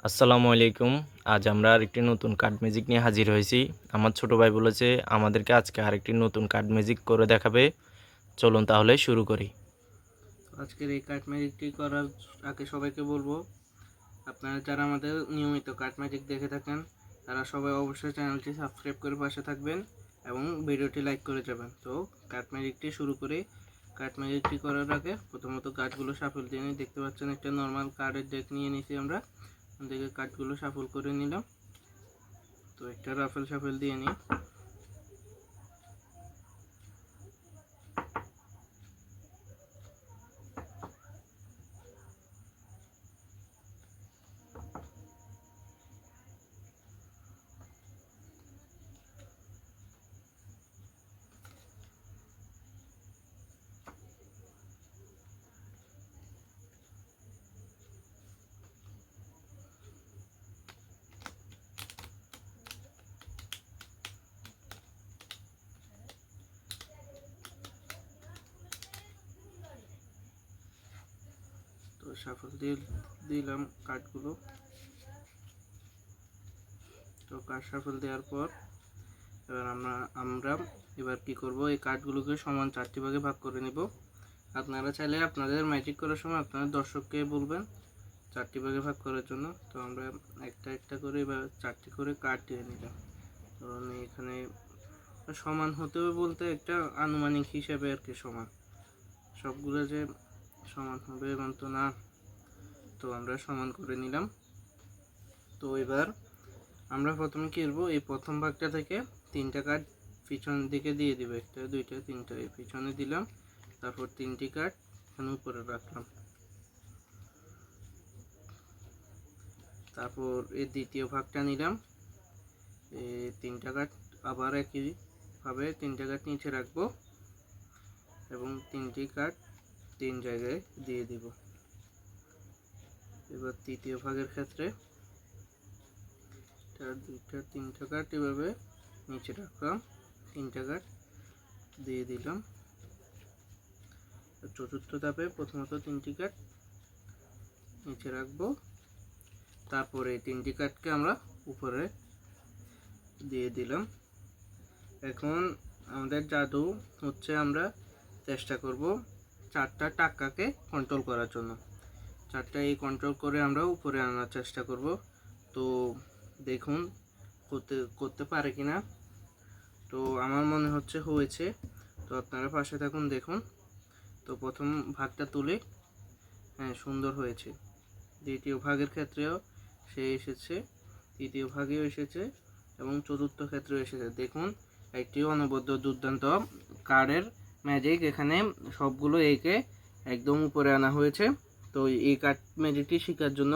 আসসালামু আলাইকুম। আজ আমরা আরেকটি নতুন কার্ড ম্যাজিক নিয়ে হাজির হয়েছি। আমার ছোট ভাই বলেছে আমাদেরকে আজকে আরেকটি নতুন কার্ড ম্যাজিক করে দেখাবে। চলুন তাহলে শুরু করি। আজকের এই কার্ড ম্যাজিকটি করার আগে সবাইকে বলবো, আপনারা যারা আমাদের নিয়মিত কার্ড ম্যাজিক দেখে থাকেন তারা সবাই অবশ্যই চ্যানেলটি সাবস্ক্রাইব করে পাশে থাকবেন এবং ভিডিওটি লাইক করে যাবেন। তো কার্ড ম্যাজিকটি শুরু করে কার্ড ম্যাজিকটি করার আগে প্রথমত কার্ডগুলো শাফল দিয়ে নিই। দেখতে পাচ্ছেন একটা নর্মাল কার্ডের ডেক নিয়ে নিয়েছি আমরা। দেখে কার্ডগুলো শাফল করে নিলাম। তো একটা রাফেল শাফল দিয়ে নিই। তো শাফল দিয়ে দিলাম কার্ডগুলো। তো কার্ড শাফল দেওয়ার পর এবার আমরা এবার কি করব, এই কার্ডগুলোকে সমান 4টি ভাগে ভাগ করে নেব। আপনারা চাইলে আপনাদের ম্যাজিক করার সময় আপনারা দর্শককে বলবেন 4টি ভাগে ভাগ করার জন্য। তো আমরা একটা একটা করে এবার 4টি করে কার্ড দিয়ে নিলাম। তো আমি এখানে সমান হতে হবে বলতে একটা আনুমানিক হিসাবে আর কি, সমান সবগুলো যে সমান হবে এমন তো না। তো আমরা সমান করে নিলাম। তো এবার আমরা প্রথমে কি করব, এই প্রথম ভাগটা থেকে 3টা কার্ড পিছন দিকে দিয়ে দিব। 1টা 2টা 3টা এই পিছনে দিলাম। তারপর 3টি কার্ড এখানে উপরে রাখলাম। তারপর এই দ্বিতীয় ভাগটা নিলাম। এই 3টা কার্ড আবার একইভাবে 3টা কার্ড নিচে রাখবো এবং 3টি কার্ড 3 জায়গায় দিয়ে দিব। এবার তৃতীয় ভাগের ক্ষেত্রে 2টা 3টা কার্ড এভাবে নিচে রাখলাম, 3টা কার্ড দিয়ে দিলাম। চতুর্থ ধাপে প্রথমত 3টি কার্ড নিচে রাখবো, তারপরে 3টি কার্ডকে আমরা উপরে দিয়ে দিলাম। এখন আমাদের জাদু হচ্ছে, আমরা চেষ্টা করব 4টা টাকাকে কন্ট্রোল করার জন্য। 4টা এই কন্ট্রোল করে আমরা উপরে আনার চেষ্টা করব। তো দেখুন করতে পারে কিনা। তো আমার মনে হচ্ছে হয়েছে। তো আপনারা পাশে থাকুন, দেখুন। তো প্রথম ভাগটা তুলে হ্যাঁ, সুন্দর হয়েছে। দ্বিতীয় ভাগের ক্ষেত্রেও সে এসেছে, তৃতীয় ভাগেও এসেছে এবং চতুর্থ ক্ষেত্রেও এসেছে। দেখুন, একটি অনবদ্য দুর্দান্ত কার্ডের ম্যাজিক। এখানে সবগুলো একে একদম উপরে আনা হয়েছে। তো এই কার্ড ম্যাজিকটি শেখার জন্য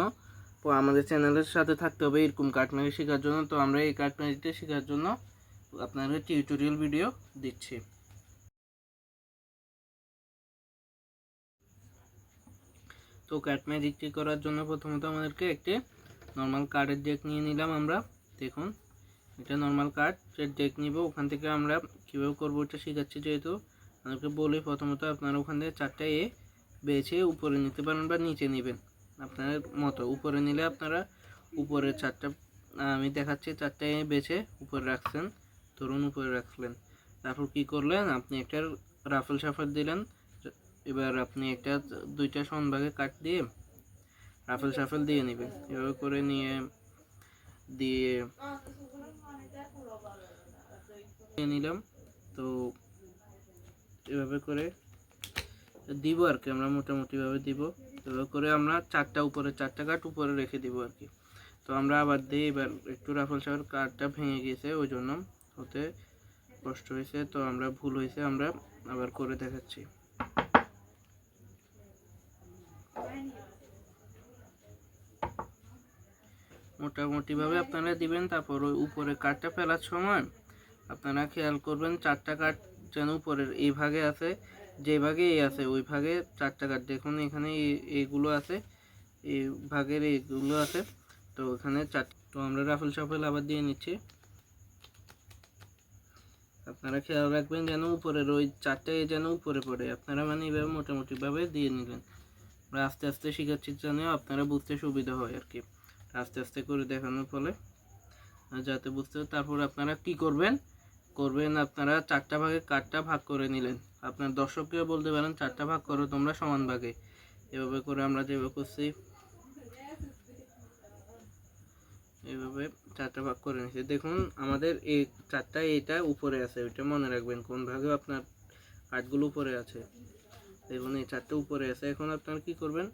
আমাদের চ্যানেলের সাথে থাকতে হবে এরকম কার্ড ম্যাজিক শেখার জন্য। তো আমরা এই কার্ড ম্যাজিকটি শেখার জন্য আপনাদের টিউটোরিয়াল ভিডিও দিচ্ছি। তো কার্ড ম্যাজিকটি করার জন্য প্রথমত আমাদেরকে একটি নর্মাল কার্ডের ডেক নিয়ে নিলাম আমরা। দেখুন, এটা নর্মাল কার্ডের ডেক নিব। ওখান থেকে আমরা কীভাবে করবো এটা শেখাচ্ছি, যেহেতু আমাদেরকে বলি প্রথমত আপনারা ওখান থেকে 4টা এ বেছে উপরে নিতে পারেন বা নিচে নেবেন আপনার মতো। উপরে নিলে আপনারা উপরে 4টা, আমি দেখাচ্ছি, 4টা এ বেছে উপরে রাখছেন, ধরুন উপরে রাখলেন। তারপর কি করলেন, আপনি একটা রাফেল শাফল দিলেন। এবার আপনি 2টা সমান কাট দিয়ে রাফেল শাফেল দিয়ে নেবেন। এভাবে করে দিয়ে নিলাম। তো এভাবে করে দিব আর কি, আমরা মোটামুটি ভাবে দিব। এভাবে করে আমরা 4টা কাট উপরে রেখে দিব আর কি। তো আমরা আবার দিই। এবার একটু রাফেল শাফেল কার্ডটা ভেঙে গিয়েছে, ওই জন্য হতে কষ্ট হয়েছে। তো আমরা ভুল হয়েছে, আমরা আবার করে দেখাচ্ছি। মোটামুটি ভাবে আপনারা দিবেন। তারপর ওই উপরে কার্ডটা ফেলার সময় আপনারা খেয়াল করবেন 4টা কার্ড যেন উপরের এই ভাগে আছে, যে ভাগে এই আছে ওই ভাগে 4টা কার্ড। দেখুন এখানে এইগুলো আছে, এই ভাগের এইগুলো আছে। তো এখানে 4। তো আমরা রাফেল শাফেল আবার দিয়ে নিচ্ছি। আপনারা খেয়াল রাখবেন যেন উপরের ওই 4টা যেন উপরে পড়ে। আপনারা মানে এইভাবে মোটামুটি ভাবে দিয়ে নিলেন। আমরা আস্তে আস্তে শেখাচ্ছি যেন আপনারা বুঝতে সুবিধা হয় আর কি। আস্তে আস্তে করে দেখানোর ফলে যাতে বুঝতে। তারপর আপনারা কি করবেন আপনারা 4টা ভাগে কার্ডটা ভাগ করে নিলেন। আপনার দর্শককেও বলতে পারেন 4টা ভাগ করো তোমরা সমান ভাগে। এভাবে করে আমরা যেভাবে করছি এইভাবে 4টা ভাগ করে নিচ্ছি। দেখুন আমাদের এই 4টা এইটা উপরে আছে, ওইটা মনে রাখবেন কোন ভাগে আপনার কার্ডগুলো উপরে আছে। দেখুন এই 4টা উপরে আছে। এখন আপনারা কি করবেন,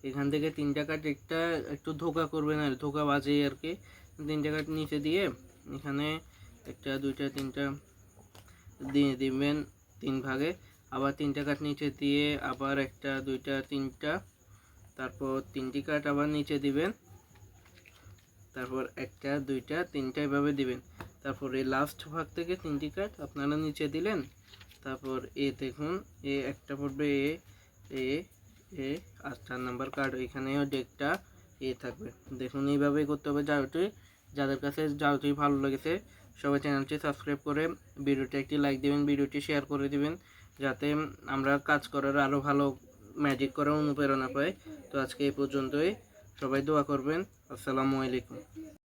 এখান থেকে 3টা কার্ড একটা একটু ধোকা করবেন আর ধোকা বাজে আর কি। 3টা কার্ড নিচে দিয়ে এখানে 1টা 2টা 3টা দিয়ে দিবেন 3 ভাগে। আবার 3টা কার্ড নিচে দিয়ে আবার 1টা 2টা 3টা, তারপর 3টি কার্ড আবার নিচে দিবেন, তারপর 1টা 2টা 3টা এভাবে দিবেন। তারপর এই লাস্ট ভাগ থেকে 3টি কার্ড আপনারা নিচে দিলেন। তারপর দেখুন একটা পড়বে এ এ আর 4 নাম্বার কার্ড, এখানেও ডেকটা থাকবে। দেখুন এইভাবেই করতে হবে যাওয়াটি। যাদের কাছে যাওয়াটি ভালো লেগেছে সবাই চ্যানেলটি সাবস্ক্রাইব করে ভিডিওটি একটি লাইক দিবেন, ভিডিওটি শেয়ার করে দিবেন, যাতে আমরা কাজ করার আরও ভালো ম্যাজিক করার অনুপ্রেরণা পাই। তো আজকে এই পর্যন্তই, সবাই দোয়া করবেন। আসসালামু আলাইকুম।